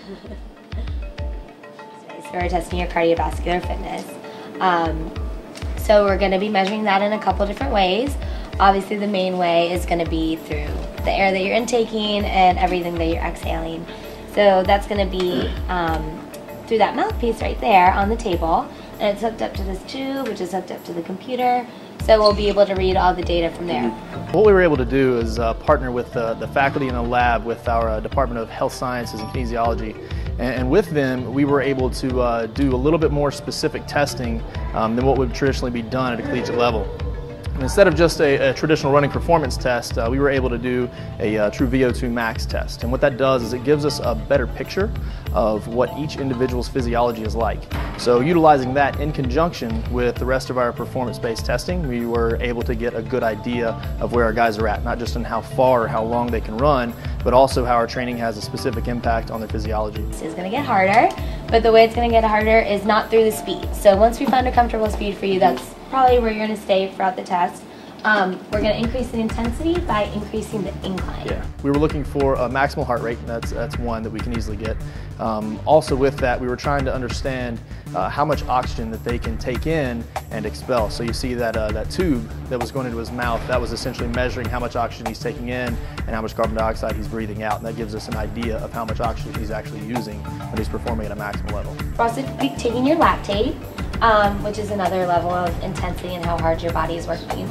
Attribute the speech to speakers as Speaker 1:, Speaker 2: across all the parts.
Speaker 1: So we're testing your cardiovascular fitness. So we're going to be measuring that in a couple different ways. Obviously the main way is going to be through the air that you're intaking and everything that you're exhaling. So that's going to be through that mouthpiece right there on the table, and it's hooked up to this tube, which is hooked up to the computer. So we'll be able to read all the data from there.
Speaker 2: What we were able to do is partner with the faculty in the lab with our Department of Health Sciences and Kinesiology. And with them, we were able to do a little bit more specific testing than what would traditionally be done at a collegiate level. And instead of just a traditional running performance test, we were able to do a true VO2 max test. And what that does is it gives us a better picture of what each individual's physiology is like. So utilizing that in conjunction with the rest of our performance-based testing, we were able to get a good idea of where our guys are at, not just in how far or how long they can run, but also how our training has a specific impact on their physiology.
Speaker 1: It's going to get harder, but the way it's going to get harder is not through the speed. So once we find a comfortable speed for you, that's probably where you're going to stay throughout the test. We're going to increase the intensity by increasing the incline.
Speaker 2: Yeah, we were looking for a maximal heart rate, and that's one that we can easily get. Also with that, we were trying to understand how much oxygen that they can take in and expel. So you see that, that tube that was going into his mouth, that was essentially measuring how much oxygen he's taking in and how much carbon dioxide he's breathing out, and that gives us an idea of how much oxygen he's actually using when he's performing at a maximal level.
Speaker 1: We're also taking your lactate, which is another level of intensity and how hard your body is working.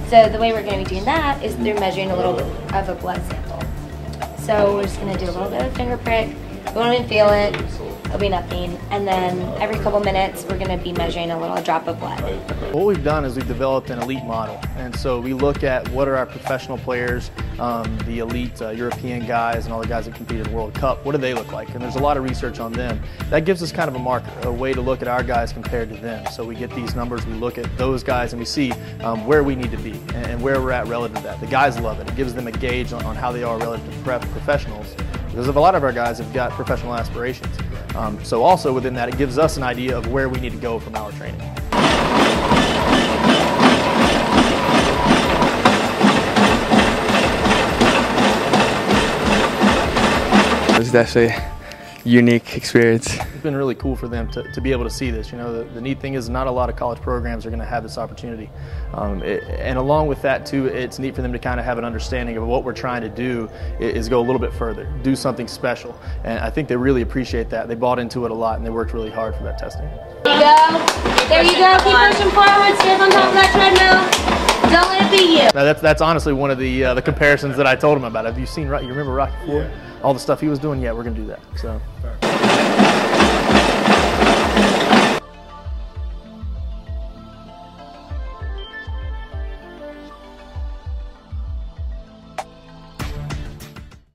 Speaker 1: So the way we're going to be doing that is through measuring a little bit of a blood sample. So we're just going to do a little bit of finger prick. You won't even feel it. It'll be nothing. And then every couple minutes, we're going to be measuring a little drop of blood.
Speaker 2: What we've done is we've developed an elite model. And so we look at what are our professional players, the elite European guys and all the guys that compete in the World Cup, what do they look like? And there's a lot of research on them. That gives us kind of a marker, a way to look at our guys compared to them. So we get these numbers, we look at those guys, and we see where we need to be and where we're at relative to that. The guys love it. It gives them a gauge on how they are relative to professionals, because a lot of our guys have got professional aspirations. So also within that, it gives us an idea of where we need to go from our training.
Speaker 3: It was definitely a unique experience.
Speaker 2: It's been really cool for them to be able to see this. You know, the neat thing is not a lot of college programs are going to have this opportunity. And along with that too, it's neat for them to kind of have an understanding of what we're trying to do is go a little bit further, do something special. And I think they really appreciate that. They bought into it a lot and they worked really hard for that testing.
Speaker 1: There you go. There you go. Keep pushing forward. Stay on top of that treadmill. Don't let it be you.
Speaker 2: Now that's honestly one of the comparisons that I told him about. Have you seen, you remember Rocky IV? Yeah. All the stuff he was doing, yeah, we're going to do that. So.